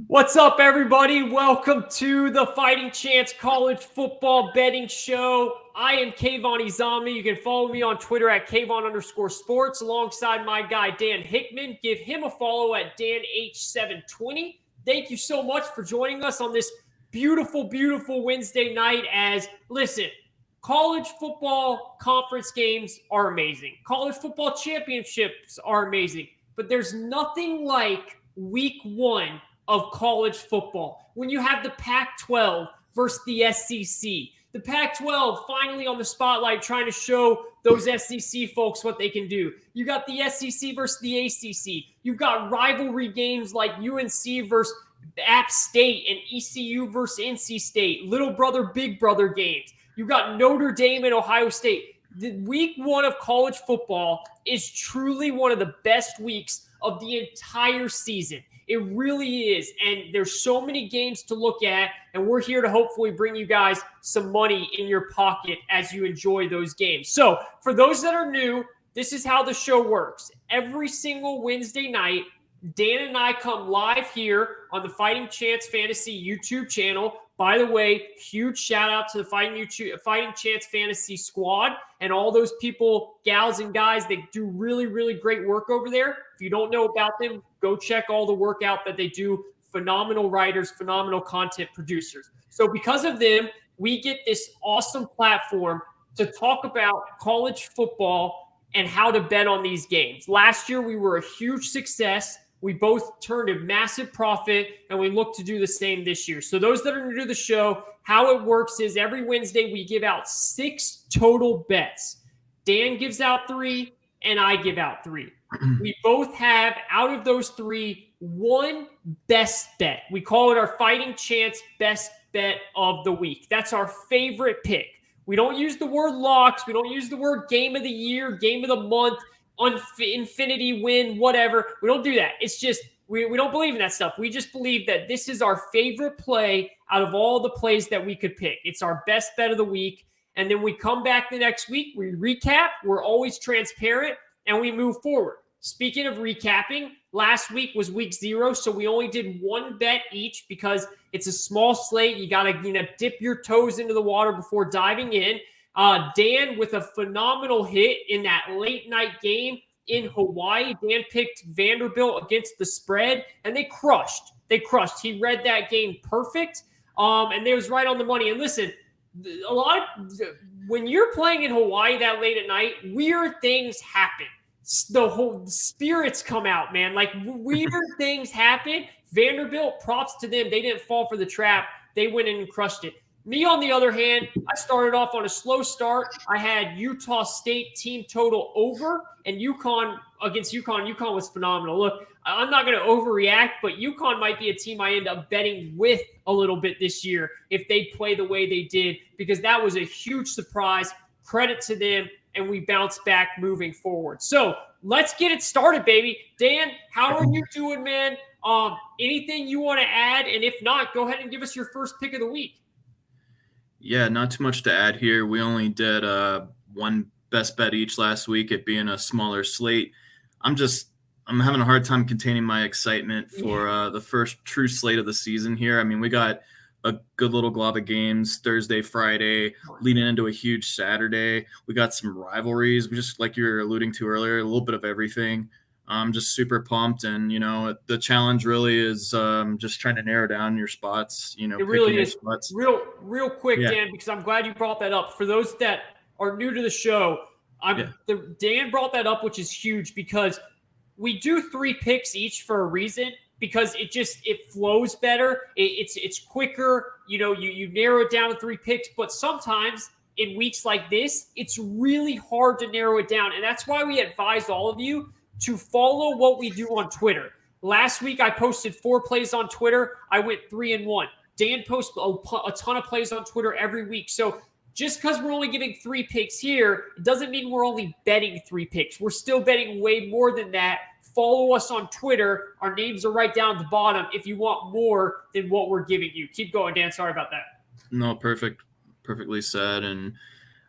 What's up, everybody? Welcome to the Fighting Chance College Football Betting Show. I am Kayvon Izami. You can follow me on Twitter at Kayvon_sports alongside my guy, Dan Hickman. Give him a follow at DanH720. Thank you so much for joining us on this beautiful, beautiful Wednesday night. Listen, college football conference games are amazing. College football championships are amazing. But there's nothing like week one of college football when you have the Pac-12 versus the SEC. The Pac-12 finally on the spotlight trying to show those SEC folks what they can do. You got the SEC versus the ACC. You've got rivalry games like UNC versus App State and ECU versus NC State, little brother, big brother games. You got Notre Dame and Ohio State. The week one of college football is truly one of the best weeks of the entire season. It really is. And there's so many games to look at. And we're here to hopefully bring you guys some money in your pocket as you enjoy those games. So for those that are new, this is how the show works. Every single Wednesday night, Dan and I come live here on the Fighting Chance Fantasy YouTube channel. By the way, huge shout out to the Fighting Chance Fantasy squad and all those people, gals and guys that do really, really great work over there. If you don't know about them, go check all the work out that they do. Phenomenal writers, phenomenal content producers. So because of them, we get this awesome platform to talk about college football and how to bet on these games. Last year, we were a huge success. We both turned a massive profit, and we look to do the same this year. So those that are new to the show, how it works is every Wednesday we give out 6 total bets. Dan gives out 3, and I give out 3. We both have, out of those 3, one best bet. We call it our Fighting Chance best bet of the week. That's our favorite pick. We don't use the word locks. We don't use the word game of the year, game of the month, infinity win, whatever. We don't do that. It's just, we don't believe in that stuff. We just believe that this is our favorite play out of all the plays that we could pick. It's our best bet of the week. And then we come back the next week, we recap, we're always transparent, and we move forward. Speaking of recapping, last week was week 0, so we only did one bet each because it's a small slate. You got to dip your toes into the water before diving in. Dan with a phenomenal hit in that late night game in Hawaii. Dan picked Vanderbilt against the spread, and they crushed. He read that game perfect, and they was right on the money. And listen, when you're playing in Hawaii that late at night, weird things happen. The whole spirits come out, man. Like weird things happen. Vanderbilt, props to them. They didn't fall for the trap. They went in and crushed it. Me, on the other hand, I started off on a slow start. I had Utah State team total over, and UConn against UConn. UConn was phenomenal. Look, I'm not going to overreact, but UConn might be a team I end up betting with a little bit this year if they play the way they did, because that was a huge surprise. Credit to them, and we bounce back moving forward. So let's get it started, baby. Dan, how are you doing, man? Anything you want to add? And if not, go ahead and give us your first pick of the week. Yeah, not too much to add here. We only did one best bet each last week, it being a smaller slate. I'm having a hard time containing my excitement for the first true slate of the season here. I mean, we got a good little glob of games Thursday, Friday, leading into a huge Saturday. We got some rivalries. We just, like you were alluding to earlier, a little bit of everything. I'm just super pumped, and the challenge really is just trying to narrow down your spots. It really is. Real quick, yeah. Dan, because I'm glad you brought that up. For those that are new to the show, Dan brought that up, which is huge, because we do 3 picks each for a reason, because it flows better. It's quicker. You narrow it down to 3 picks, but sometimes in weeks like this, it's really hard to narrow it down, and that's why we advise all of you to follow what we do on Twitter. Last week, I posted 4 plays on Twitter. I went 3-1. Dan posts a ton of plays on Twitter every week. So just because we're only giving 3 picks here, it doesn't mean we're only betting 3 picks. We're still betting way more than that. Follow us on Twitter. Our names are right down at the bottom if you want more than what we're giving you. Keep going, Dan. Sorry about that. No, perfectly said. And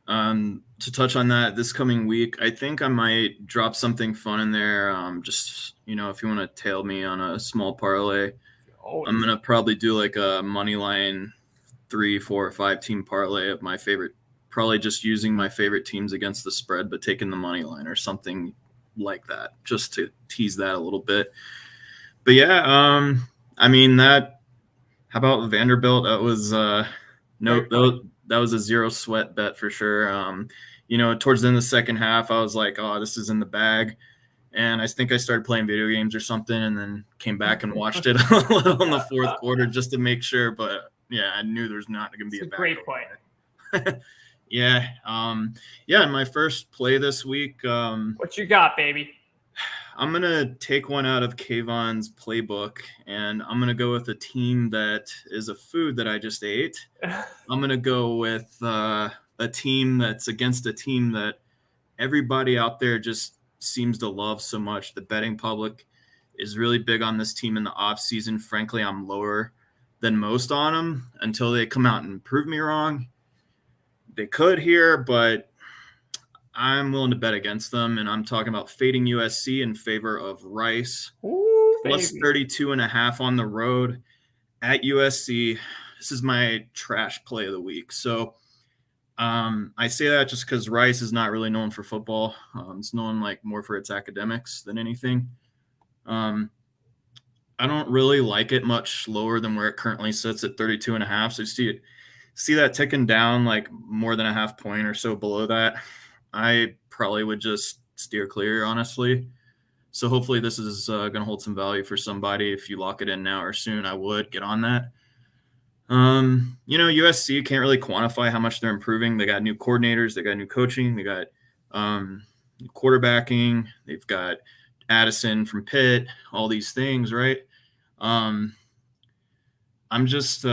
to touch on that, this coming week, I think I might drop something fun in there. Just, if you want to tail me on a small parlay. I'm going to probably do like a money line 3, 4, or 5 team parlay of my favorite, probably just using my favorite teams against the spread, but taking the money line or something like that, just to tease that a little bit. But yeah, I mean how about Vanderbilt? That was that was a zero sweat bet for sure. Towards the end of the second half, I was like, oh, this is in the bag. And I think I started playing video games or something and then came back and watched it a little in the fourth quarter just to make sure. But yeah, I knew there's not going to be a great play. Yeah. In my first play this week. What you got, baby? I'm going to take one out of Kayvon's playbook, and I'm going to go with a team that is a food that I just ate. I'm going to go with a team that's against a team that everybody out there just seems to love so much. The betting public is really big on this team in the off season. Frankly, I'm lower than most on them until they come out and prove me wrong. They could here, but I'm willing to bet against them, and I'm talking about fading USC in favor of Rice. Ooh, plus 32.5 on the road at USC. This is my trash play of the week. So I say that just because Rice is not really known for football. It's known like more for its academics than anything. I don't really like it much lower than where it currently sits at 32.5. So see that ticking down like more than a half point or so below that. I probably would just steer clear, honestly. So hopefully this is going to hold some value for somebody. If you lock it in now or soon, I would get on that. USC can't really quantify how much they're improving. They got new coordinators, they got new coaching, they got quarterbacking, they've got Addison from Pitt, all these things, right? I'm just,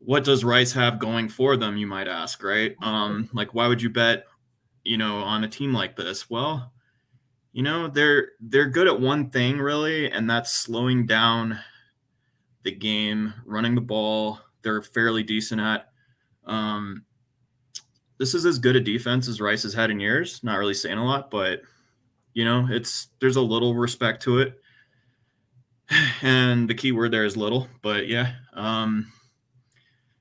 what does Rice have going for them, you might ask, right? Like, why would you bet, on a team like this? Well, they're good at one thing, really, and that's slowing down the game, running the ball. They're fairly decent at. This is as good a defense as Rice has had in years. Not really saying a lot, but there's a little respect to it. And the key word there is little, but yeah.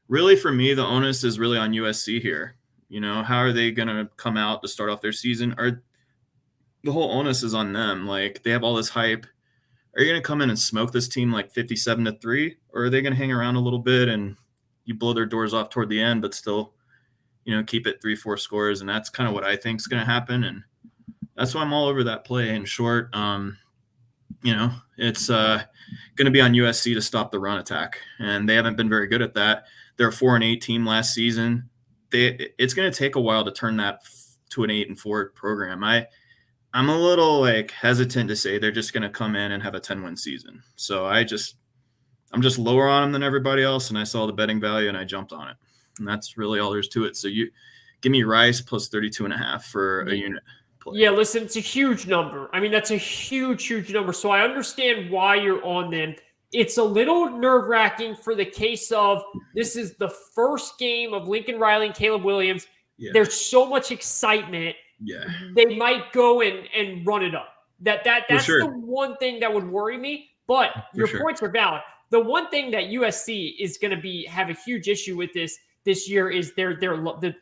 Really for me, the onus is really on USC here. How are they going to come out to start off their season? The whole onus is on them. Like, they have all this hype. Are you going to come in and smoke this team like 57-3, or are they going to hang around a little bit and you blow their doors off toward the end, but still, keep it 3-4 scores? And that's kind of what I think is going to happen. And that's why I'm all over that play. In short, it's going to be on USC to stop the run attack, and they haven't been very good at that. They're a 4-8 team last season. It's going to take a while to turn that to an 8-4 program. I'm a little hesitant to say they're just going to come in and have a 10-win season. So I'm just lower on them than everybody else, and I saw the betting value and I jumped on it. And that's really all there's to it. So you give me Rice plus 32.5 for a unit play. Yeah, listen, it's a huge number. I mean, that's a huge, huge number. So I understand why you're on them. It's a little nerve-wracking for the case of this is the first game of Lincoln Riley and Caleb Williams. Yeah. There's so much excitement. Yeah, they might go and run it up. That's sure. the one thing that would worry me. But your points are valid. The one thing that USC is going to have a huge issue with this year is they're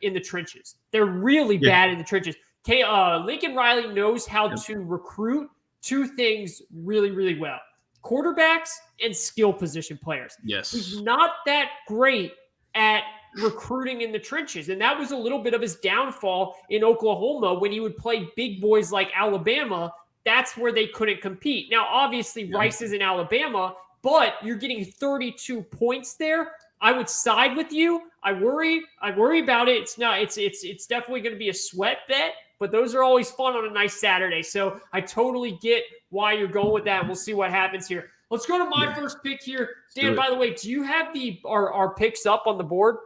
in the trenches. They're really bad in the trenches. Lincoln Riley knows how to recruit two things really, really well: quarterbacks and skill position players. Yes, he's not that great at recruiting in the trenches. And that was a little bit of his downfall in Oklahoma when he would play big boys like Alabama. That's where they couldn't compete. Now, obviously, Rice is in Alabama, but you're getting 32 points there. I would side with you. I worry about it. It's definitely going to be a sweat bet, but those are always fun on a nice Saturday. So I totally get why you're going with that. We'll see what happens here. Let's go to my first pick here. Dan, by the way, do you have our picks up on the board?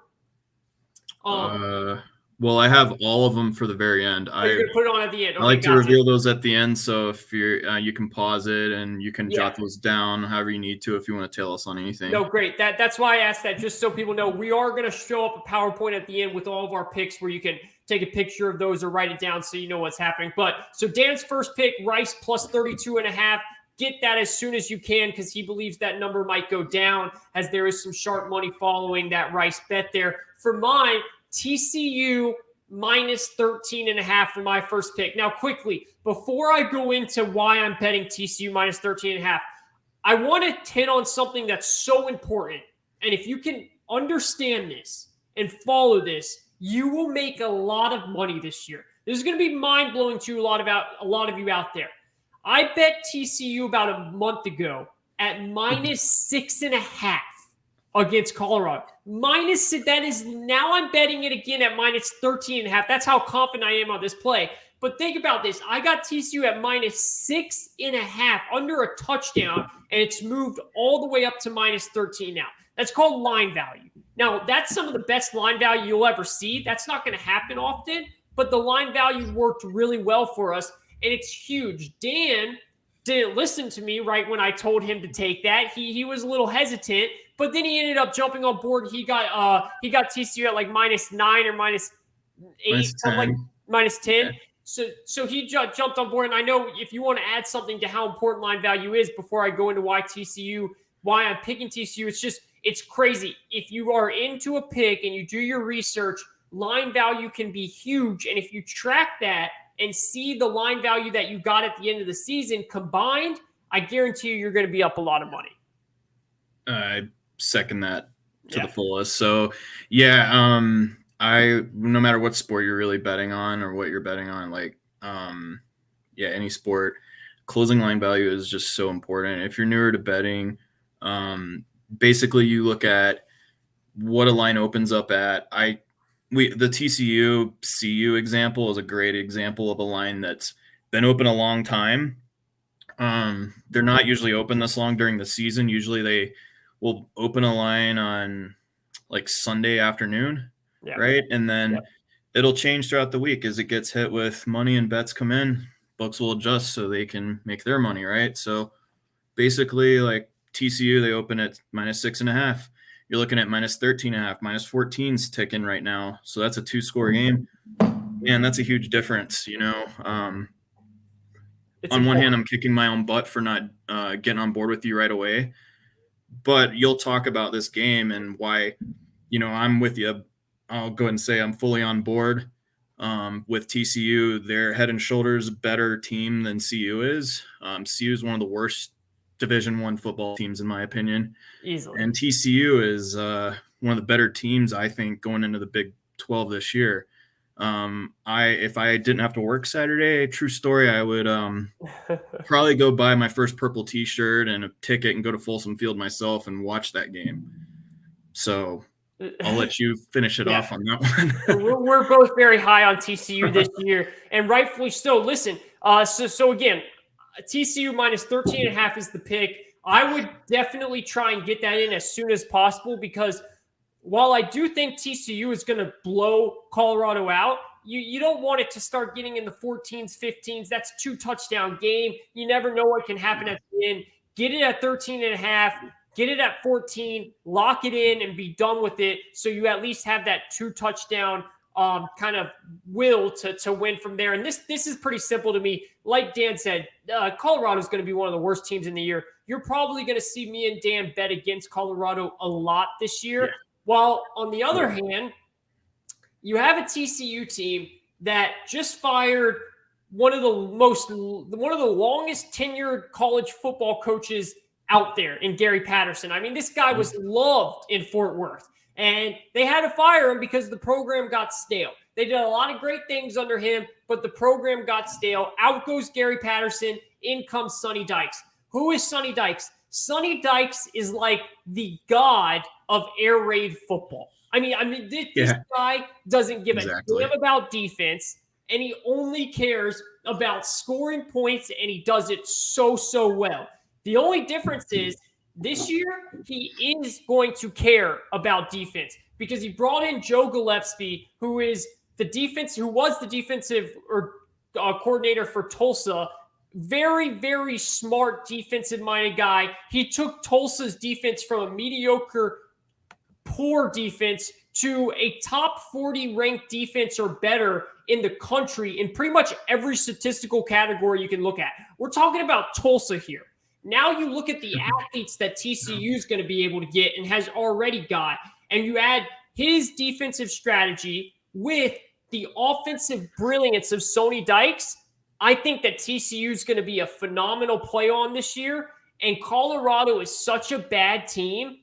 Well, I have all of them for the very end. You're gonna put it on at the end. Okay, I like to reveal those at the end, so if you can pause it and you can jot those down however you need to if you want to tell us on anything. No, great. That's why I asked that, just so people know. We are going to show up a PowerPoint at the end with all of our picks where you can take a picture of those or write it down so you know what's happening. But so Dan's first pick, Rice plus 32.5. get that as soon as you can because he believes that number might go down as there is some sharp money following that Rice bet there. For mine, TCU minus 13.5 for my first pick. Now, quickly, before I go into why I'm betting TCU minus 13.5, I want to hit on something that's so important. And if you can understand this and follow this, you will make a lot of money this year. This is going to be mind-blowing to a lot of you out there. I bet TCU about a month ago at minus 6.5 against Colorado. That is, now I'm betting it again at minus 13.5. That's how confident I am on this play. But think about this. I got TCU at minus 6.5, under a touchdown, and it's moved all the way up to minus 13 now. That's called line value. Now, that's some of the best line value you'll ever see. That's not going to happen often, but the line value worked really well for us, and it's huge. Dan didn't listen to me right when I told him to take that. He was a little hesitant, but then he ended up jumping on board. He got TCU at like minus 9 or minus 8, like minus 10. Yeah. So he jumped on board, and I know if you want to add something to how important line value is before I go into why I'm picking TCU, it's crazy. If you are into a pick and you do your research, line value can be huge, and if you track that and see the line value that you got at the end of the season combined, I guarantee you're going to be up a lot of money. I second that to the fullest. So, yeah, no matter what sport you're really betting on or what you're betting on, like, any sport, closing line value is just so important. If you're newer to betting, basically you look at what a line opens up at. The TCU CU example is a great example of a line that's been open a long time. They're not usually open this long during the season. Usually they will open a line on like Sunday afternoon, right? And then it'll change throughout the week as it gets hit with money and bets come in. Books will adjust so they can make their money, right? So basically, like TCU, they open at minus 6.5. You're looking at minus 13.5, minus 14's ticking right now. So that's a 2-score game. Man, that's a huge difference, on one hand, I'm kicking my own butt for not getting on board with you right away. But you'll talk about this game and why, I'm with you. I'll go ahead and say I'm fully on board with TCU. They're head and shoulders better team than CU is. CU is one of the worst Division I football teams, in my opinion. Easily. And TCU is one of the better teams, I think, going into the Big 12 this year. If I didn't have to work Saturday, true story, I would probably go buy my first purple T-shirt and a ticket and go to Folsom Field myself and watch that game. So I'll let you finish it off on that one. We're both very high on TCU this year, and rightfully so. Listen, so again, TCU minus 13.5 is the pick. I would definitely try and get that in as soon as possible because while I do think TCU is going to blow Colorado out, you don't want it to start getting in the 14s, 15s. That's 2-touchdown game. You never know what can happen at the end. Get it at 13.5. Get it at 14. Lock it in and be done with it so you at least have that 2-touchdown kind of will to win from there. And this is pretty simple to me. Like Dan said, Colorado is going to be one of the worst teams in the year. You're probably going to see me and Dan bet against Colorado a lot this year. Yeah. While on the other hand, you have a TCU team that just fired one of the longest tenured college football coaches out there in Gary Patterson. I mean, this guy was loved in Fort Worth. And they had to fire him because the program got stale. They did a lot of great things under him, but the program got stale. Out goes Gary Patterson. In comes Sonny Dykes. Who is Sonny Dykes? Sonny Dykes is like the god of air raid football. I mean, this guy doesn't give a damn about defense, and he only cares about scoring points, and he does it so well. The only difference is this year, he is going to care about defense because he brought in Joe Gillespie, who was the defensive coordinator for Tulsa. Very, very smart defensive-minded guy. He took Tulsa's defense from a mediocre, poor defense to a top 40 ranked defense or better in the country in pretty much every statistical category you can look at. We're talking about Tulsa here. Now you look at the athletes that TCU is going to be able to get and has already got, and you add his defensive strategy with the offensive brilliance of Sonny Dykes. I think that TCU is going to be a phenomenal play on this year. And Colorado is such a bad team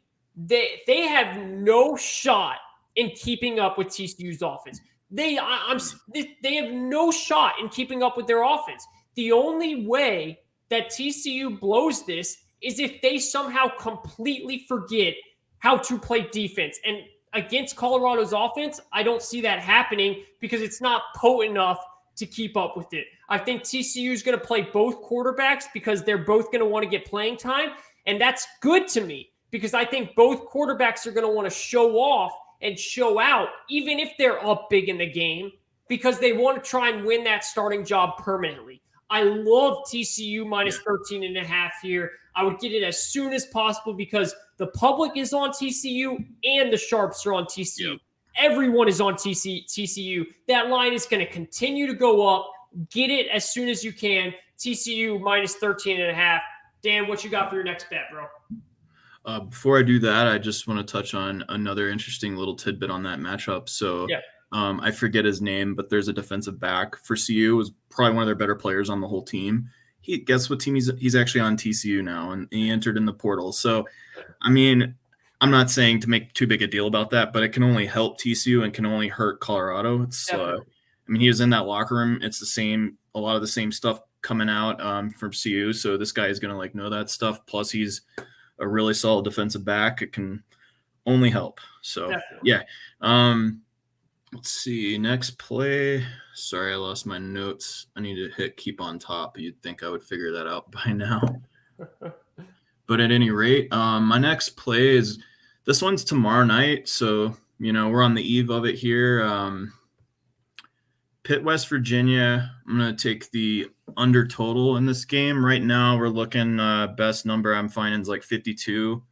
that they have no shot in keeping up with TCU's offense. They have no shot in keeping up with their offense. The only way that TCU blows this is if they somehow completely forget how to play defense. And against Colorado's offense, I don't see that happening because it's not potent enough to keep up with it. I think TCU is going to play both quarterbacks because they're both going to want to get playing time. And that's good to me because I think both quarterbacks are going to want to show off and show out, even if they're up big in the game, because they want to try and win that starting job permanently. I love TCU minus 13.5 here. I would get it as soon as possible because the public is on TCU and the sharps are on TCU. Yep. Everyone is on TCU. That line is going to continue to go up. Get it as soon as you can. TCU minus 13.5. Dan, what you got for your next bet, bro? Before I do that, I just want to touch on another interesting little tidbit on that matchup. So I forget his name, but there's a defensive back for CU. Was probably one of their better players on the whole team. Guess what team he's actually on TCU now, and he entered in the portal. So, I mean, I'm not saying to make too big a deal about that, but it can only help TCU and can only hurt Colorado. It's I mean, he was in that locker room. It's the same, a lot of the same stuff coming out from CU. So this guy is going to know that stuff. Plus he's a really solid defensive back. It can only help. So let's see, next play. Sorry, I lost my notes. I need to hit keep on top. You'd think I would figure that out by now. But at any rate, my next play is, this one's tomorrow night. So, we're on the eve of it here. Pitt, West Virginia. I'm going to take the under total in this game. Right now, we're looking, best number I'm finding is 52.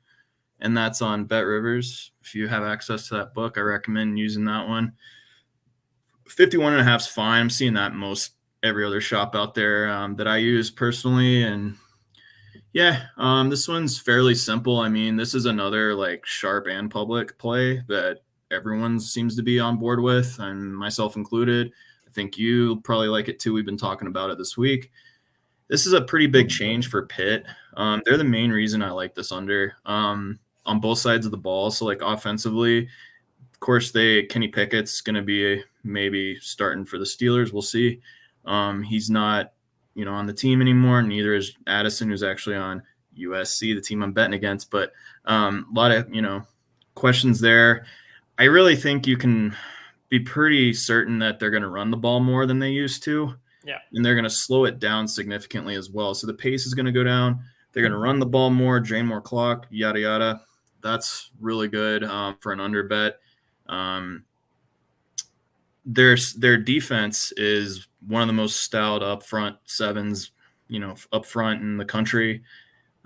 And that's on Bet Rivers. If you have access to that book, I recommend using that one. 51.5 is fine. I'm seeing that most every other shop out there that I use personally. And this one's fairly simple. I mean, this is another sharp and public play that everyone seems to be on board with, and myself included. I think you probably like it too. We've been talking about it this week. This is a pretty big change for Pitt. They're the main reason I like this under on both sides of the ball. So offensively, of course, Kenny Pickett's going to be maybe starting for the Steelers. We'll see. He's not, on the team anymore. Neither is Addison, who's actually on USC, the team I'm betting against. But a lot of, questions there. I really think you can be pretty certain that they're going to run the ball more than they used to. Yeah. And they're going to slow it down significantly as well. So the pace is going to go down. They're going to run the ball more, drain more clock, yada, yada. That's really good for an under bet. Their defense is one of the most stout up front sevens, up front in the country.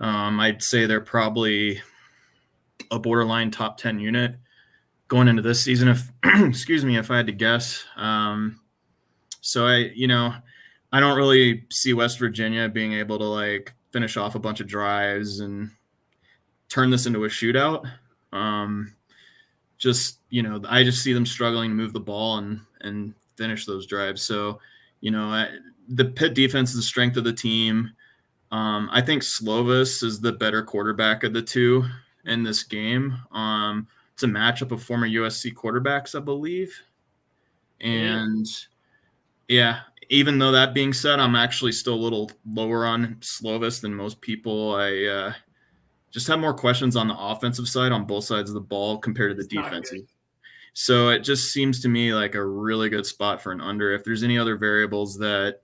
I'd say they're probably a borderline top 10 unit going into this season, if if I had to guess. So I don't really see West Virginia being able to finish off a bunch of drives and turn this into a shootout. I just see them struggling to move the ball and finish those drives. So, the Pitt defense is the strength of the team. I think Slovis is the better quarterback of the two in this game. It's a matchup of former USC quarterbacks, I believe. And even though that being said, I'm actually still a little lower on Slovis than most people. I just have more questions on the offensive side on both sides of the ball compared to the defensive. So it just seems to me like a really good spot for an under. If there's any other variables that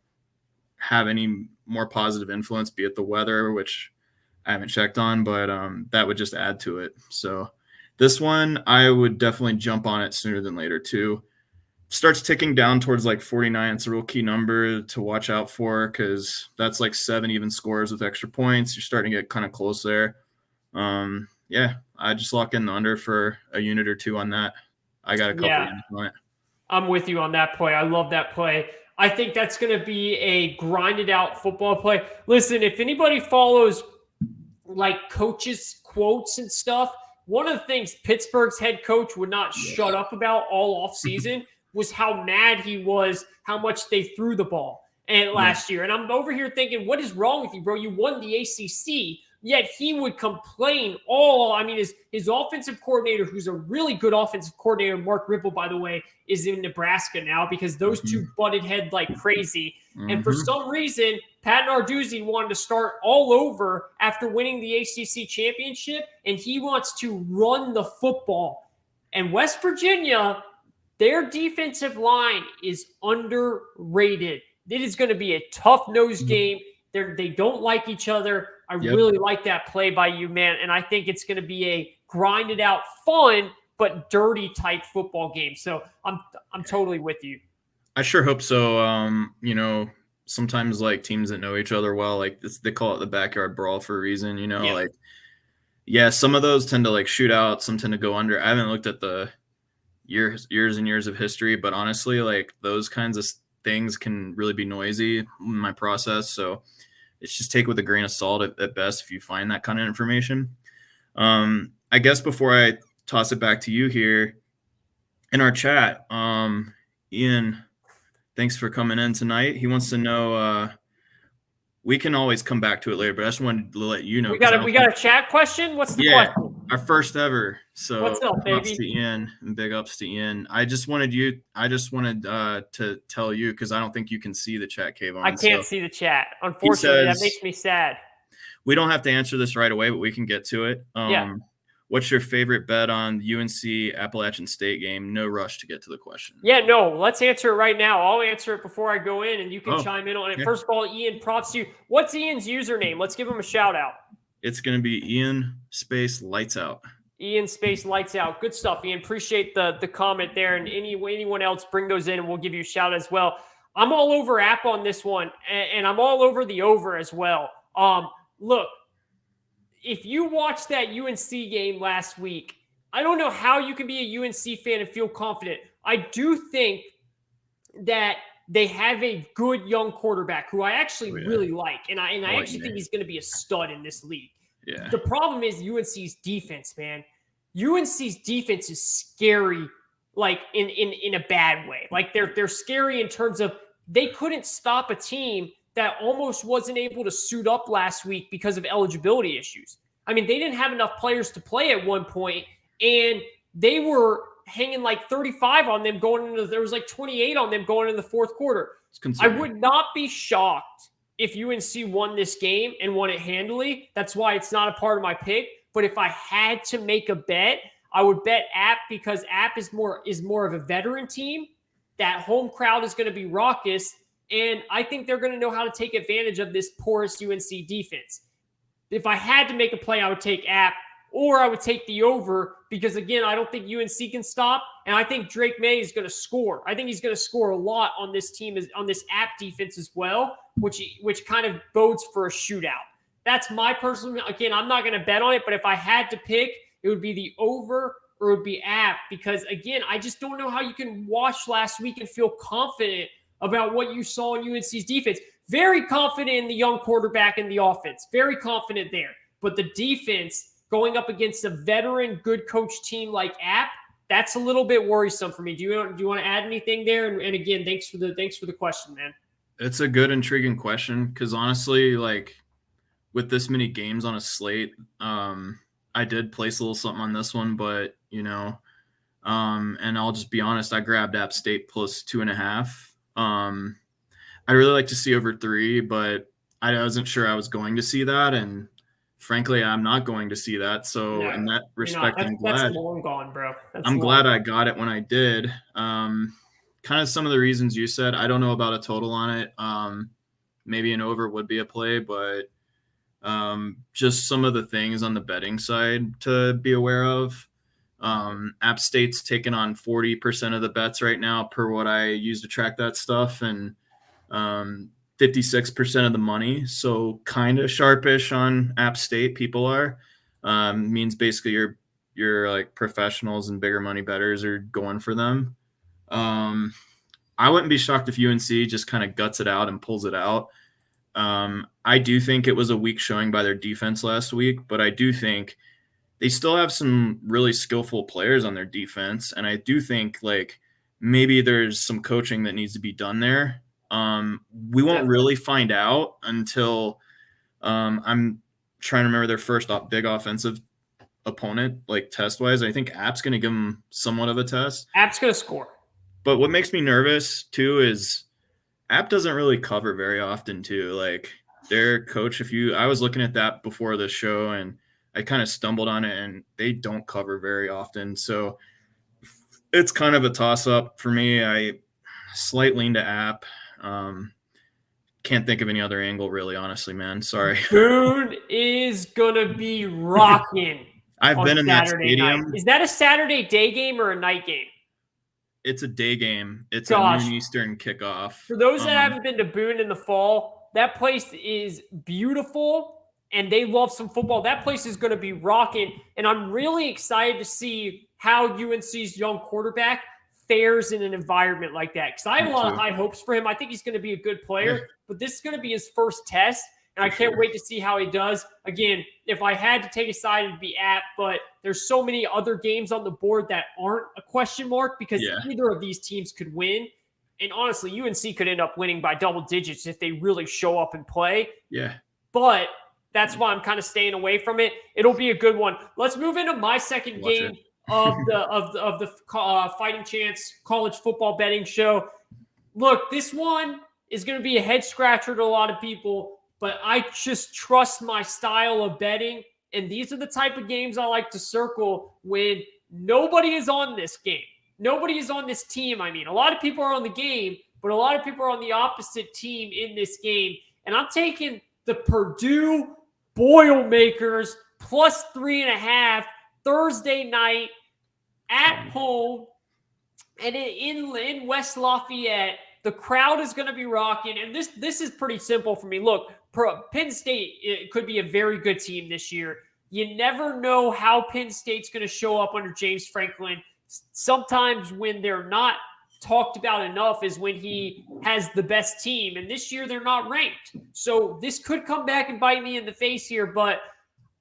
have any more positive influence, be it the weather, which I haven't checked on, but that would just add to it. So this one, I would definitely jump on it sooner than later too. Starts ticking down towards 49. It's a real key number to watch out for because that's 7 even scores with extra points. You're starting to get kind of close there. I just lock in the under for a unit or two on that. I got a couple units on it. I'm with you on that play. I love that play. I think that's going to be a grinded out football play. Listen, if anybody follows like coaches' quotes and stuff. One of the things Pittsburgh's head coach would not shut up about all offseason was how mad he was, how much they threw the ball and last year. And I'm over here thinking, what is wrong with you, bro? You won the ACC. Yet he would complain his offensive coordinator, who's a really good offensive coordinator, Mark Ripple, by the way, is in Nebraska now because those two butted head like crazy. And for some reason, Pat Narduzzi wanted to start all over after winning the ACC championship, and he wants to run the football. And West Virginia, their defensive line is underrated. It is going to be a tough-nosed game. They don't like each other. I really like that play by you, man. And I think it's going to be a grinded out, fun, but dirty type football game. So I'm totally with you. I sure hope so. Sometimes like teams that know each other well, like they call it the backyard brawl for a reason, some of those tend to like shoot out, some tend to go under. I haven't looked at the years and years of history, but honestly, like those kinds of things can really be noisy in my process. So it's just take with a grain of salt at best if you find that kind of information. I guess before I toss it back to you here in our chat, Ian, thanks for coming in tonight. He wants to know, we can always come back to it later, but I just wanted to let you know. We got a chat question? What's the question? Our first ever. So what's up, baby? Ups to Ian and big ups to Ian. I just wanted to tell you, because I don't think you can see the chat, Kayvon. I can't see the chat. Unfortunately, that makes me sad. We don't have to answer this right away, but we can get to it. What's your favorite bet on the UNC Appalachian State game? No rush to get to the question. Yeah, no, let's answer it right now. I'll answer it before I go in, and you can chime in on it. Okay. First of all, Ian, props to you. What's Ian's username? Let's give him a shout out. It's going to be Ian space lights out. Ian space lights out. Good stuff, Ian. Appreciate the comment there. And anyone else, bring those in, and we'll give you a shout as well. I'm all over App on this one, and I'm all over the over as well. Look, if you watched that UNC game last week, I don't know how you can be a UNC fan and feel confident. I do think that they have a good young quarterback who I actually really like. And I actually think he's going to be a stud in this league. Yeah. The problem is UNC's defense, man. UNC's defense is scary, like in a bad way. Like they're scary in terms of they couldn't stop a team that almost wasn't able to suit up last week because of eligibility issues. I mean, they didn't have enough players to play at one point, and they were hanging like 35 on them there was like 28 on them going into the fourth quarter. I would not be shocked if UNC won this game and won it handily. That's why it's not a part of my pick. But if I had to make a bet, I would bet App, because App is more of a veteran team. That home crowd is going to be raucous. And I think they're going to know how to take advantage of this porous UNC defense. If I had to make a play, I would take App, or I would take the over, because, again, I don't think UNC can stop. And I think Drake May is going to score. I think he's going to score a lot on this team, on this App defense as well, which kind of bodes for a shootout. That's my personal – again, I'm not going to bet on it, but if I had to pick, it would be the over or it would be App, because, again, I just don't know how you can watch last week and feel confident about what you saw in UNC's defense. Very confident in the young quarterback and the offense. Very confident there. But the defense going up against a veteran, good coach team like App, that's a little bit worrisome for me. Do you want to add anything there? And again, thanks for the question, man. It's a good, intriguing question, because honestly, like with this many games on a slate, I did place a little something on this one, but and I'll just be honest, I grabbed App State plus 2.5. I really like to see over 3, but I wasn't sure I was going to see that, and frankly, I'm not going to see that. So in that respect, I'm glad. That's long gone, bro. Glad I got it when I did. Kind of some of the reasons you said. I don't know about a total on it. Maybe an over would be a play, but just some of the things on the betting side to be aware of. App State's taking on 40% of the bets right now per what I use to track that stuff, and 56% of the money. So kind of sharpish on App State. People are means basically your like professionals and bigger money bettors are going for them. I wouldn't be shocked if UNC just kind of guts it out and pulls it out. I do think it was a weak showing by their defense last week, but I do think they still have some really skillful players on their defense. And I do think like maybe there's some coaching that needs to be done there. We won't really find out until I'm trying to remember their first big offensive opponent, like test wise. I think App's going to give them somewhat of a test. App's going to score. But what makes me nervous too is App doesn't really cover very often too. Like their coach, I was looking at that before the show and I kind of stumbled on it, and they don't cover very often. So it's kind of a toss up for me. I slight lean to App. Can't think of any other angle really, honestly, man. Sorry. Boone is going to be rocking. I've been in that stadium. Night. Is that a Saturday day game or a night game? It's a day game. It's a noon Eastern kickoff. For those that haven't been to Boone in the fall, that place is beautiful and they love some football. That place is going to be rocking. And I'm really excited to see how UNC's young quarterback fares in an environment like that. Because I have a lot of high hopes for him. I think he's going to be a good player, but this is going to be his first test. And I can't wait to see how he does. Again, if I had to take a side, it'd be App, but there's so many other games on the board that aren't a question mark because either of these teams could win. And honestly, UNC could end up winning by double digits if they really show up and play. Yeah. But that's why I'm kind of staying away from it. It'll be a good one. Let's move into my second game of the Fighting Chance college football betting show. Look, this one is going to be a head scratcher to a lot of people, but I just trust my style of betting. And these are the type of games I like to circle when nobody is on this game. Nobody is on this team. I mean, a lot of people are on the game, but a lot of people are on the opposite team in this game. And I'm taking the Purdue Boilermakers plus 3.5 Thursday night at home and in West Lafayette. The crowd is going to be rocking, and this is pretty simple for me. Look, Penn State, it could be a very good team this year. You never know how Penn State's going to show up under James Franklin. Sometimes when they're not talked about enough is when he has the best team, and this year they're not ranked. So this could come back and bite me in the face here, but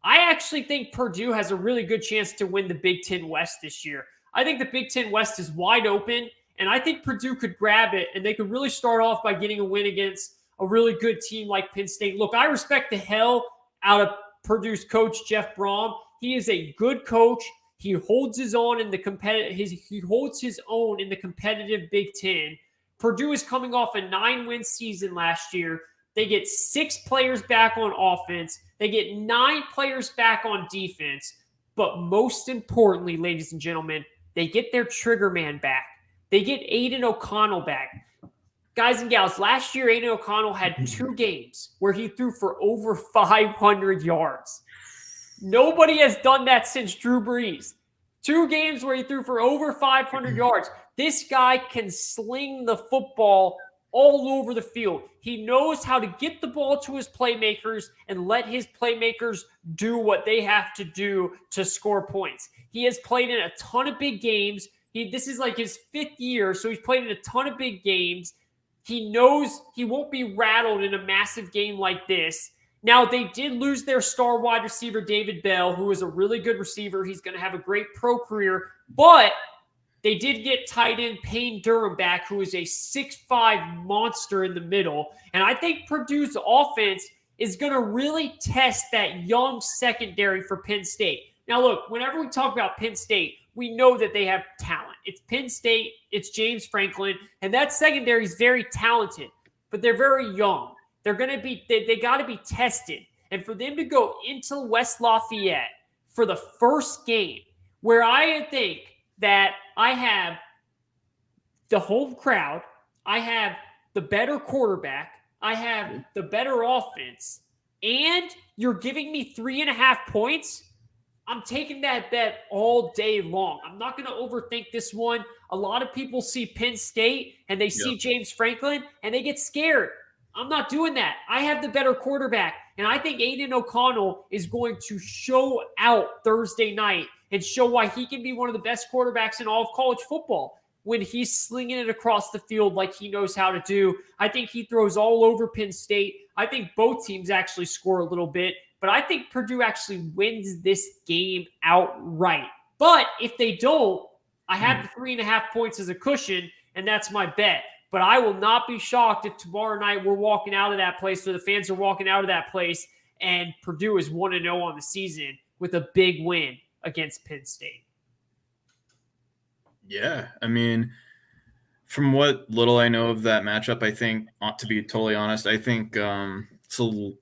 I actually think Purdue has a really good chance to win the Big Ten West this year. I think the Big Ten West is wide open, and I think Purdue could grab it, and they could really start off by getting a win against a really good team like Penn State. Look, I respect the hell out of Purdue's coach, Jeff Brom. He is a good coach. He holds his own in the competitive Big Ten. Purdue is coming off a 9-win season last year. They get 6 players back on offense. They get 9 players back on defense. But most importantly, ladies and gentlemen, they get their trigger man back. They get Aiden O'Connell back. Guys and gals, last year Aiden O'Connell had 2 games where he threw for over 500 yards. Nobody has done that since Drew Brees. 2 games where he threw for over 500 yards. This guy can sling the football all over the field. He knows how to get the ball to his playmakers and let his playmakers do what they have to do to score points. He has played in a ton of big games. This is like his 5th year, so he's played in a ton of big games. He knows he won't be rattled in a massive game like this. Now, they did lose their star wide receiver, David Bell, who is a really good receiver. He's going to have a great pro career. But they did get tight end Payne Durham back, who is a 6'5" monster in the middle. And I think Purdue's offense is going to really test that young secondary for Penn State. Now, look, whenever we talk about Penn State, we know that they have talent. It's Penn State, it's James Franklin, and that secondary is very talented, but they're very young. They're going to be, they got to be tested. And for them to go into West Lafayette for the first game, where I think that I have the home crowd, I have the better quarterback, I have the better offense, and you're giving me 3.5 points, I'm taking that bet all day long. I'm not going to overthink this one. A lot of people see Penn State and they see James Franklin and they get scared. I'm not doing that. I have the better quarterback, and I think Aiden O'Connell is going to show out Thursday night and show why he can be one of the best quarterbacks in all of college football. when he's slinging it across the field like he knows how to do. I think he throws all over Penn State. I think both teams actually score a little bit, but I think Purdue actually wins this game outright. But if they don't, I have the 3.5 points as a cushion, and that's my bet. But I will not be shocked if tomorrow night we're walking out of that place, or the fans are walking out of that place, and Purdue is 1-0 on the season with a big win against Penn State. Yeah, I mean, from what little I know of that matchup, I think, to be totally honest, I think to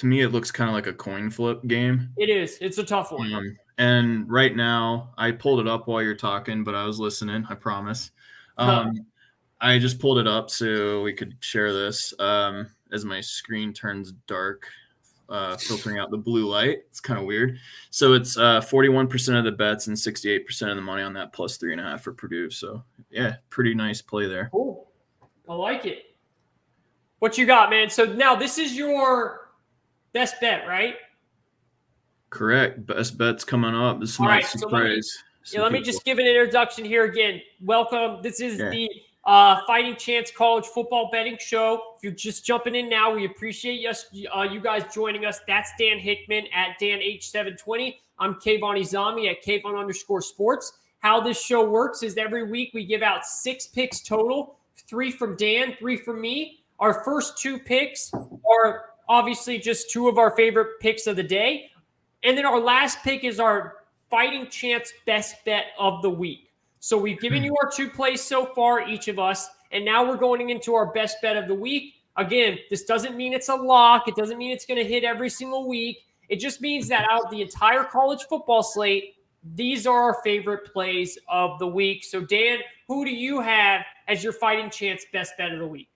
me it looks kind of like a coin flip game. It is. It's a tough one. And right now, I pulled it up while you're talking, but I was listening, I promise. I just pulled it up so we could share this as my screen turns dark, filtering out the blue light. It's kind of weird. So it's 41% of the bets and 68% of the money on that plus 3.5 for Purdue. So yeah, pretty nice play there. Cool. I like it. What you got, man? So now this is your best bet, right? Correct. Best bets coming up. This might surprise. Let me just give an introduction here again. Welcome. This is the Fighting Chance College Football Betting Show. If you're just jumping in now, we appreciate you guys joining us. That's Dan Hickman at DanH720. I'm Kayvon Izami at Kayvon_sports. How this show works is every week we give out 6 picks total, 3 from Dan, 3 from me. Our first 2 picks are obviously just 2 of our favorite picks of the day. And then our last pick is our Fighting Chance best bet of the week. So we've given you our 2 plays so far, each of us, and now we're going into our best bet of the week. Again, this doesn't mean it's a lock. It doesn't mean it's going to hit every single week. It just means that out of the entire college football slate, these are our favorite plays of the week. So Dan, who do you have as your Fighting Chance best bet of the week?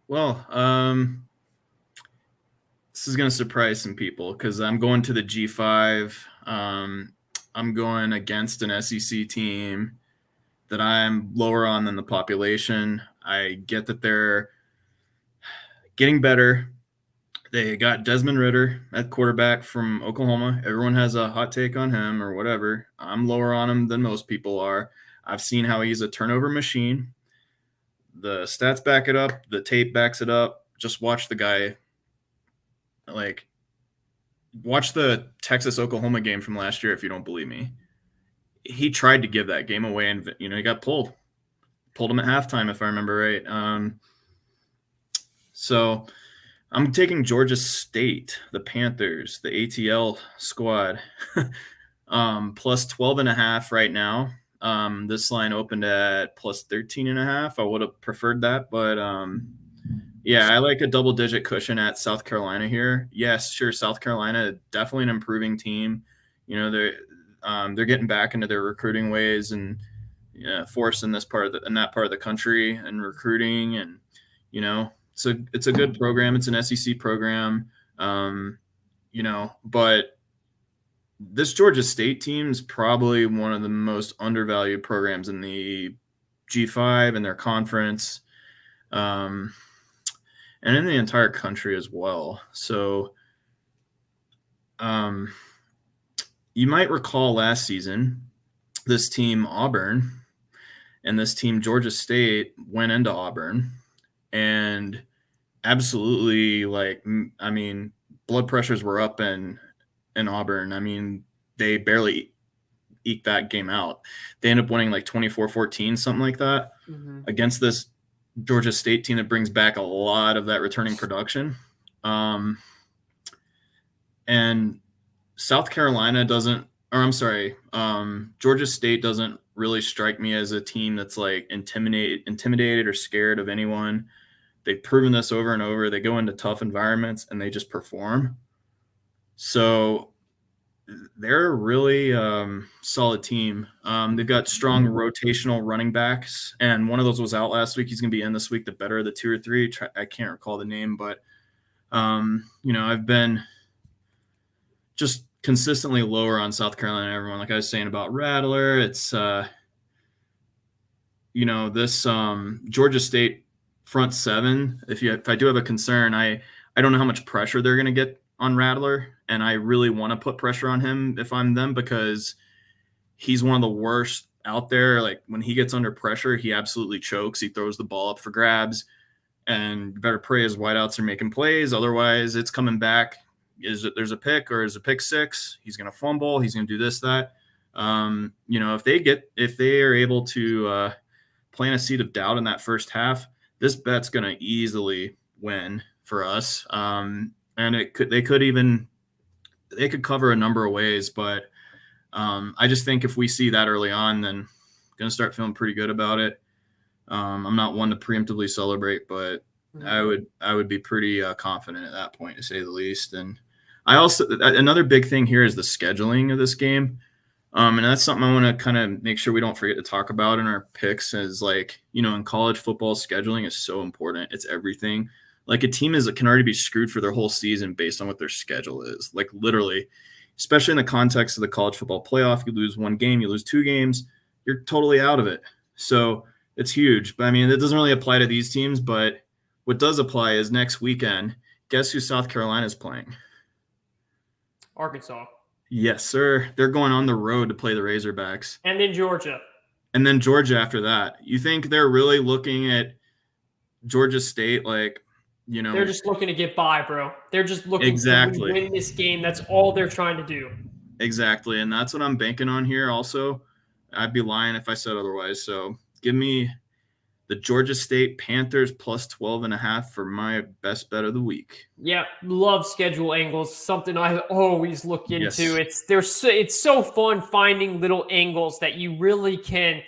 Well, this is going to surprise some people because I'm going to the G5. I'm going against an SEC team that I'm lower on than the population. I get that they're getting better. They got Desmond Ridder at quarterback from Oklahoma. Everyone has a hot take on him or whatever. I'm lower on him than most people are. I've seen how he's a turnover machine. The stats back it up. The tape backs it up. Just watch the guy. Watch the Texas-Oklahoma game from last year if you don't believe me. He tried to give that game away, and he got pulled. Pulled him at halftime, if I remember right. So I'm taking Georgia State, the Panthers, the ATL squad, plus 12.5 right now. This line opened at plus 13.5. I would have preferred that, but yeah, I like a double-digit cushion at South Carolina here. Yes, sure, South Carolina, definitely an improving team. They're getting back into their recruiting ways and force in that part of the country and recruiting, and it's a good program. It's an SEC program, but this Georgia State team is probably one of the most undervalued programs in the G5 and their conference. And in the entire country as well. So you might recall last season, this team Auburn and this team Georgia State went into Auburn and absolutely, blood pressures were up in Auburn. They barely eked that game out. They ended up winning 24-14, something like that, against this Georgia State team that brings back a lot of that returning production. And South Carolina Georgia State doesn't really strike me as a team that's intimidated or scared of anyone. They've proven this over and over. They go into tough environments and they just perform. So they're a really solid team. They've got strong rotational running backs, and one of those was out last week. He's going to be in this week, the better of the 2 or 3. I can't recall the name, but, I've been just consistently lower on South Carolina. Everyone, like I was saying about Rattler, it's, this Georgia State front 7. If I do have a concern, I don't know how much pressure they're going to get on Rattler, and I really want to put pressure on him if I'm them, because he's one of the worst out there. Like when he gets under pressure, he absolutely chokes. He throws the ball up for grabs, and you better pray his wideouts are making plays. Otherwise, it's coming back. There's a pick or is a pick six? He's going to fumble. He's going to do this, that. If they are able to plant a seed of doubt in that first half, this bet's going to easily win for us. And they could cover a number of ways, but I just think if we see that early on, then I'm going to start feeling pretty good about it. I'm not one to preemptively celebrate, but I would be pretty confident at that point, to say the least. And another big thing here is the scheduling of this game. And that's something I want to kind of make sure we don't forget to talk about in our picks, is like, in college football, scheduling is so important. It's everything. Like a team can already be screwed for their whole season based on what their schedule is. Like literally, especially in the context of the college football playoff, you lose one game, you lose two games, you're totally out of it. So it's huge. But I mean, it doesn't really apply to these teams, but what does apply is next weekend, guess who South Carolina is playing? Arkansas. Yes, sir. They're going on the road to play the Razorbacks. And then Georgia. And then Georgia after that. You think they're really looking at Georgia State like, They're just looking to get by, bro. They're just looking to win this game. That's all they're trying to do. Exactly. And that's what I'm banking on here also. I'd be lying if I said otherwise. So give me the Georgia State Panthers plus 12.5 for my best bet of the week. Yeah, love schedule angles. Something I always look into. Yes. It's so fun finding little angles that you really can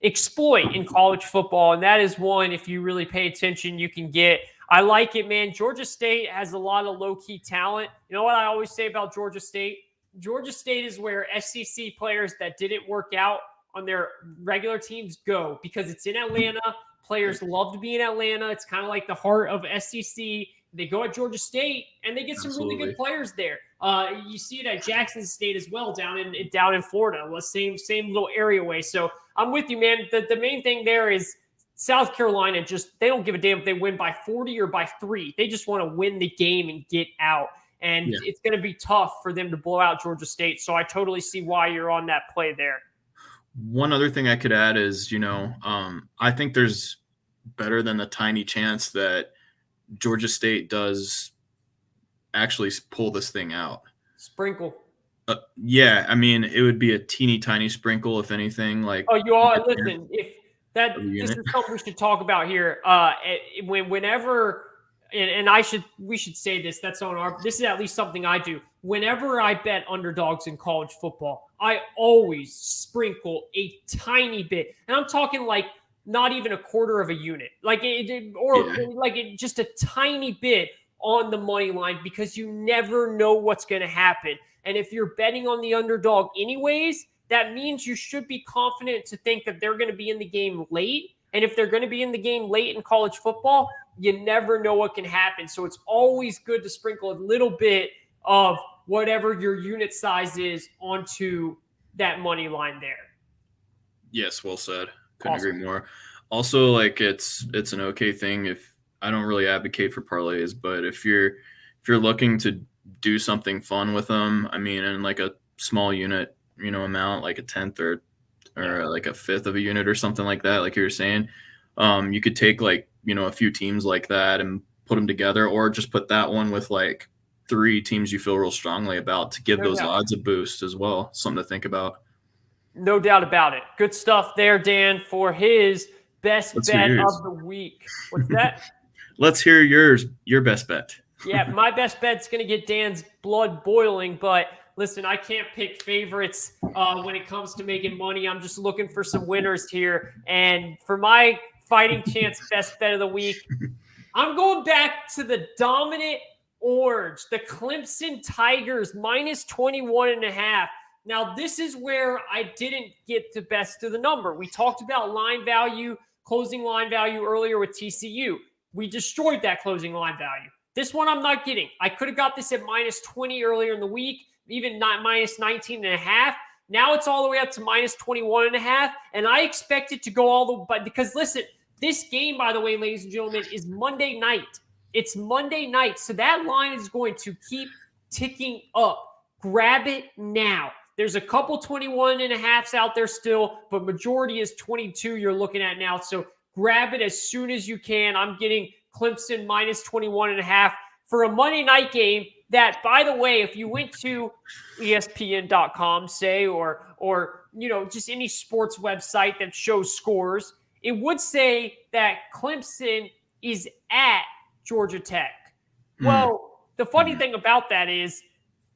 exploit in college football, and that is one, if you really pay attention, you can get. I like it, man. Georgia State has a lot of low-key talent. You know what I always say about Georgia State? Georgia State is where SEC players that didn't work out on their regular teams go, because it's in Atlanta. Players love to be in Atlanta. It's kind of like the heart of SEC. They go at Georgia State, and they get some really good players there. You see it at Jackson State as well, down in Florida. Well, same little area way. So I'm with you, man. The main thing there is South Carolina, they don't give a damn if they win by 40 or by 3. They just want to win the game and get out. And it's going to be tough for them to blow out Georgia State. So I totally see why you're on that play there. One other thing I could add is, I think there's better than the tiny chance that Georgia State does actually pull this thing out. Sprinkle. Yeah, I mean, it would be a teeny tiny sprinkle, if anything. Like, you all listen. If that this is something we should talk about here. Whenever. And we should say this. That's on our. This is at least something I do. Whenever I bet underdogs in college football, I always sprinkle a tiny bit, and I'm talking like not even a quarter of a unit, just a tiny bit on the money line, because you never know what's going to happen. And if you're betting on the underdog anyways, that means you should be confident to think that they're going to be in the game late. And if they're going to be in the game late in college football, you never know what can happen. So it's always good to sprinkle a little bit of whatever your unit size is onto that money line there. Yes, well said. Couldn't agree more. Also, like it's an okay thing if I don't really advocate for parlays, but if you're looking to do something fun with them, I mean, in like a small unit, amount, like a tenth or like a fifth of a unit or something like that, like you were saying, you could take like, a few teams like that and put them together, or just put that one with like 3 teams you feel real strongly about to give those odds a boost as well. Something to think about. No doubt about it. Good stuff there, Dan, for his best bet of the week. What's that? Let's hear your best bet. Yeah, my best bet's going to get Dan's blood boiling, but listen, I can't pick favorites when it comes to making money. I'm just looking for some winners here. And for my fighting chance best bet of the week, I'm going back to the dominant orange, the Clemson Tigers, minus 21.5. Now, this is where I didn't get the best of the number. We talked about line value, closing line value earlier with TCU. We destroyed that closing line value. This one I'm not getting. I could have got this at minus 20 earlier in the week, even not minus 19.5. Now it's all the way up to minus 21.5, and I expect it to go all the way. But because listen, this game, by the way, ladies and gentlemen, is Monday night. It's Monday night, so that line is going to keep ticking up. Grab it now. There's a couple 21.5s out there still, but majority is 22 you're looking at now. So grab it as soon as you can. I'm getting Clemson minus 21.5 for a Monday night game that, by the way, if you went to ESPN.com, say, or just any sports website that shows scores, it would say that Clemson is at Georgia Tech. Well, the funny thing about that is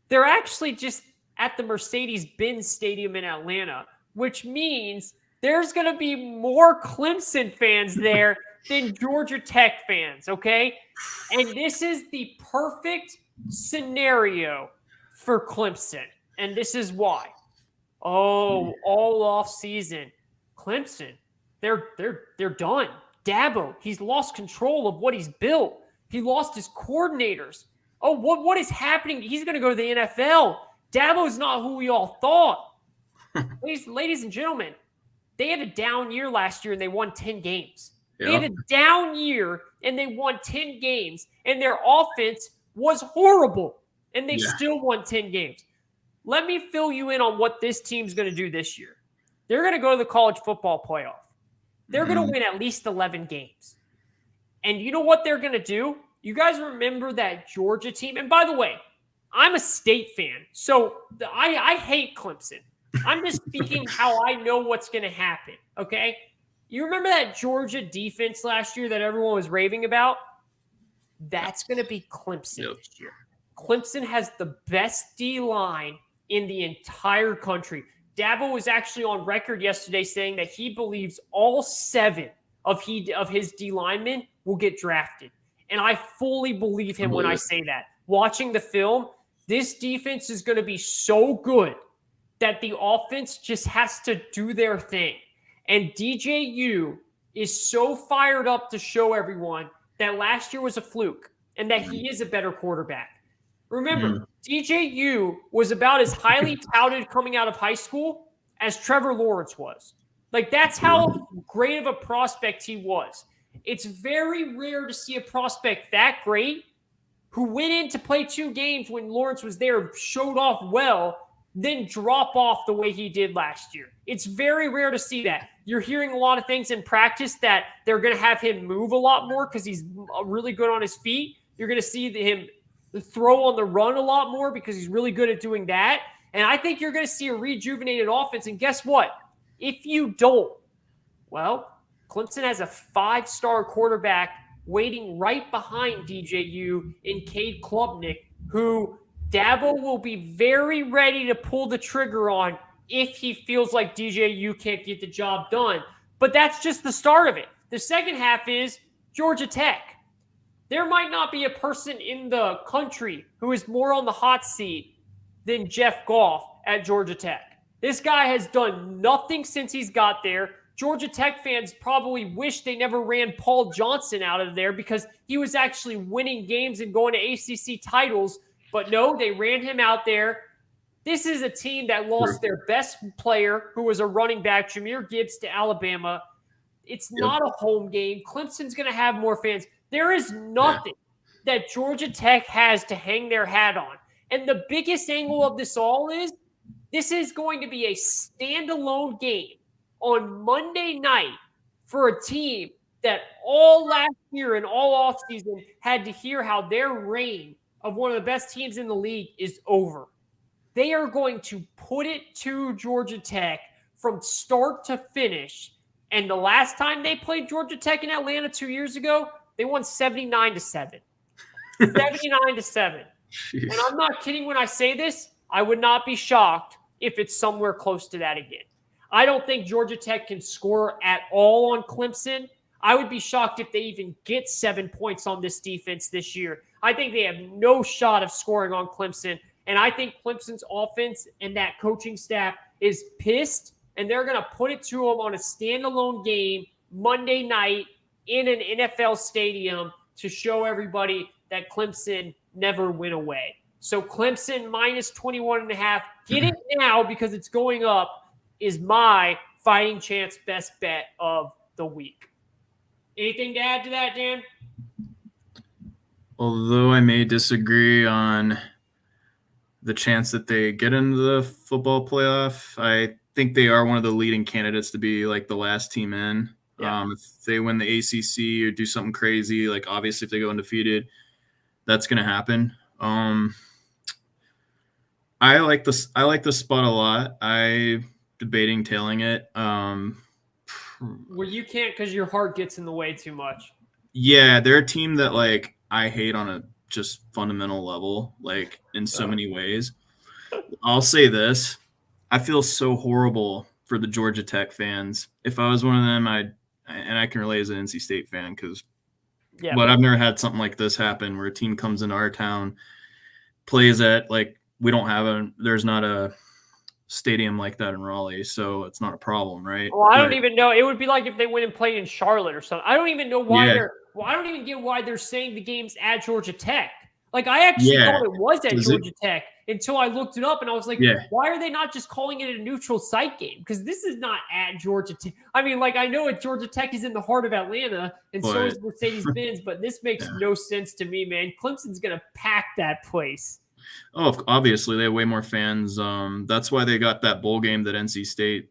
they're actually just at the Mercedes-Benz Stadium in Atlanta, which means there's going to be more Clemson fans there than Georgia Tech fans, okay? And this is the perfect scenario for Clemson, and this is why. Oh, all off season, Clemson, they're done. Dabo, he's lost control of what he's built. He lost his coordinators. Oh, what is happening? He's going to go to the NFL. Dabo's not who we all thought. Ladies and gentlemen, they had a down year last year and they won 10 games. Yeah. They had a down year and they won 10 games, and their offense was horrible, and they still won 10 games. Let me fill you in on what this team's going to do this year. They're going to go to the college football playoff. They're going to win at least 11 games. And you know what they're going to do? You guys remember that Georgia team? And by the way, I'm a State fan, so I hate Clemson. I'm just speaking how I know what's going to happen, okay? You remember that Georgia defense last year that everyone was raving about? That's going to be Clemson this year. Clemson has the best D-line in the entire country. Dabo was actually on record yesterday saying that he believes all 7 of his D linemen will get drafted. And I fully believe him when I say that. Watching the film, this defense is going to be so good that the offense just has to do their thing. And DJU is so fired up to show everyone that last year was a fluke and that he is a better quarterback. Remember, DJU was about as highly touted coming out of high school as Trevor Lawrence was. Like, that's how great of a prospect he was. It's very rare to see a prospect that great who went in to play 2 games when Lawrence was there, showed off well, then drop off the way he did last year. It's very rare to see that. You're hearing a lot of things in practice that they're going to have him move a lot more because he's really good on his feet. You're going to see him throw on the run a lot more because he's really good at doing that. And I think you're going to see a rejuvenated offense. And guess what? If you don't, well, Clemson has a 5-star quarterback waiting right behind DJU in Cade Klubnik, who Dabo will be very ready to pull the trigger on if he feels like DJU can't get the job done. But that's just the start of it. The second half is Georgia Tech. There might not be a person in the country who is more on the hot seat than Jeff Goff at Georgia Tech. This guy has done nothing since he's got there. Georgia Tech fans probably wish they never ran Paul Johnson out of there because he was actually winning games and going to ACC titles. But no, they ran him out there. This is a team that lost their best player, who was a running back, Jahmyr Gibbs, to Alabama. It's not a home game. Clemson's going to have more fans. There is nothing that Georgia Tech has to hang their hat on. And the biggest angle of this all is this is going to be a standalone game on Monday night for a team that all last year and all offseason had to hear how their reign of one of the best teams in the league is over. They are going to put it to Georgia Tech from start to finish. And the last time they played Georgia Tech in Atlanta 2 years ago, they won 79-7. 79-7. And I'm not kidding when I say this. I would not be shocked if it's somewhere close to that again. I don't think Georgia Tech can score at all on Clemson. I would be shocked if they even get 7 points on this defense this year. I think they have no shot of scoring on Clemson. And I think Clemson's offense and that coaching staff is pissed, and they're going to put it to them on a standalone game Monday night in an NFL stadium to show everybody that Clemson never went away. So Clemson minus 21.5. Get it now because it's going up is my fighting chance best bet of the week. Anything to add to that, Dan? Although I may disagree on the chance that they get into the football playoff. I think they are one of the leading candidates to be like the last team in. Yeah. If they win the ACC or do something crazy, like obviously if they go undefeated, that's going to happen. I like this. I like this spot a lot. I debating tailing it. Well, you can't because your heart gets in the way too much. Yeah, they're a team that like I hate on a just fundamental level, like in so many ways. I'll say this. I feel so horrible for the Georgia Tech fans. If I was one of them, I can relate as an NC State fan but I've never had something like this happen where a team comes into our town, plays at like there's not a stadium like that in Raleigh, so it's not a problem, right? Well, I don't even know. It would be like if they went and played in Charlotte or something. I don't even know why I don't even get why they're saying the game's at Georgia Tech. Like, I actually thought it was at Georgia Tech until I looked it up, and I was like, why are they not just calling it a neutral site game? Because this is not at Georgia Tech. I mean, like, I know Georgia Tech is in the heart of Atlanta, and so is Mercedes-Benz, but this makes no sense to me, man. Clemson's going to pack that place. Oh, obviously, they have way more fans. That's why they got that bowl game that NC State,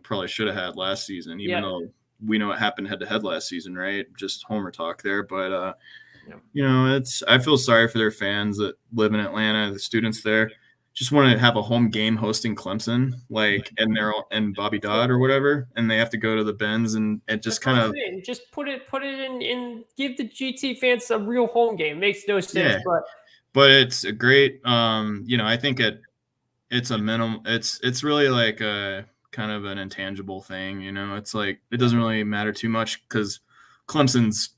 probably should have had last season, even though we know it happened head-to-head last season, right? Just homer talk there. But, I feel sorry for their fans that live in Atlanta, the students there. Just want to have a home game hosting Clemson, like, and Bobby Dodd or whatever, and they have to go to the Benz and just kind of just put it in, give the GT fans a real home game. It makes no sense, but it's a great, I think it's a minimum. It's really like a kind of an intangible thing, It's like it doesn't really matter too much because Clemson's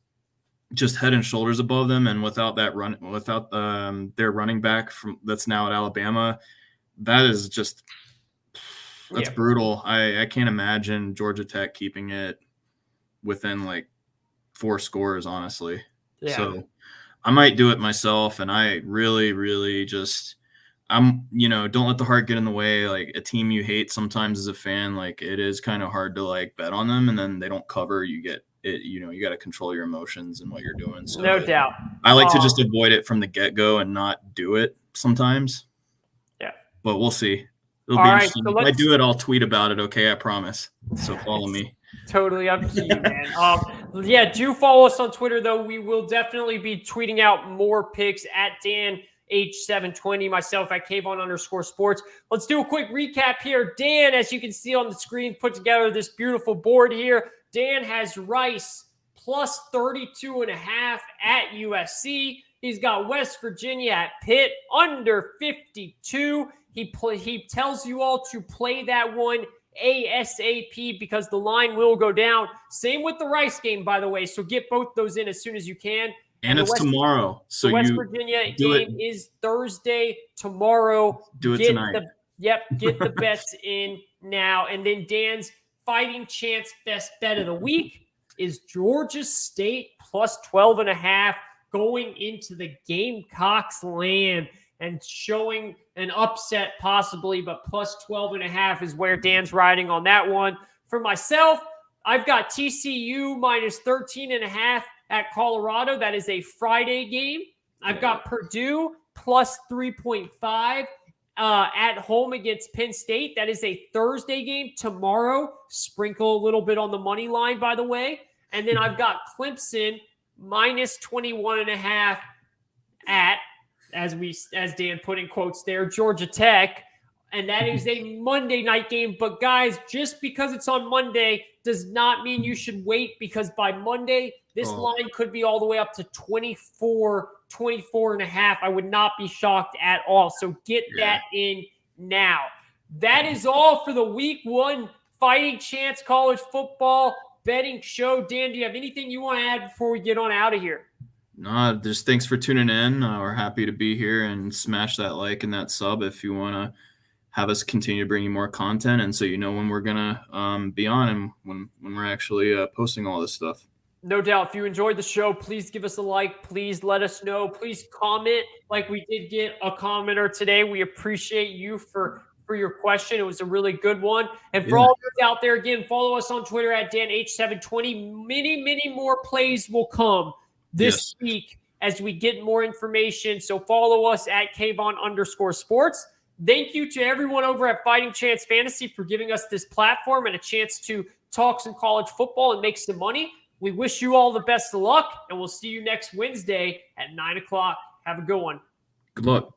just head and shoulders above them, and without their running back that's now at Alabama, that is just that's brutal. I can't imagine Georgia Tech keeping it within like 4 scores, honestly. Yeah. So I might do it myself, and I really, really just don't let the heart get in the way. Like a team you hate sometimes as a fan, like it is kind of hard to like bet on them, and then they don't cover. You get it. You got to control your emotions and what you're doing. So no doubt. I like to just avoid it from the get-go and not do it sometimes. Yeah. But we'll see. It'll be interesting. If I do it, I'll tweet about it. Okay, I promise. So follow me. Totally up to you, man. Do follow us on Twitter, though. We will definitely be tweeting out more picks at Dan H720, myself at Kayvon_sports. Let's do a quick recap here. Dan, as you can see on the screen, put together this beautiful board here. Dan has Rice plus 32.5 at USC. He's got West Virginia at Pitt under 52. He tells you all to play that one ASAP because the line will go down. Same with the Rice game, by the way. So get both those in as soon as you can. And it's tomorrow. So the West Virginia game is Thursday. Tomorrow. Do it tonight. Get the bets in now. And then Dan's fighting chance best bet of the week is Georgia State plus 12.5 going into the Gamecocks land and showing an upset possibly, but plus 12.5 is where Dan's riding on that one. For myself, I've got TCU minus 13.5 at Colorado. That is a Friday game. I've got Purdue plus 3.5 at home against Penn State. That is a Thursday game tomorrow. Sprinkle a little bit on the money line, by the way. And then I've got Clemson minus 21.5 at, as Dan put in quotes there, Georgia Tech. And that is a Monday night game. But guys, just because it's on Monday does not mean you should wait, because by Monday, this line could be all the way up to 24.5. I would not be shocked at all. So get that in now. That is all for the week 1 Fighting Chance College Football Betting Show. Dan, do you have anything you want to add before we get on out of here? No, just thanks for tuning in. We're happy to be here, and smash that like and that sub if you want to have us continue to bring you more content, and so when we're gonna be on and when we're actually posting all this stuff. No doubt. If you enjoyed the show, please give us a like. Please let us know. Please comment, like we did get a commenter today. We appreciate you for your question. It was a really good one. And for all those out there, again, follow us on Twitter at DanH720. Many, many more plays will come this week as we get more information. So follow us at Kayvon_sports. Thank you to everyone over at Fighting Chance Fantasy for giving us this platform and a chance to talk some college football and make some money. We wish you all the best of luck, and we'll see you next Wednesday at 9 o'clock. Have a good one. Good luck.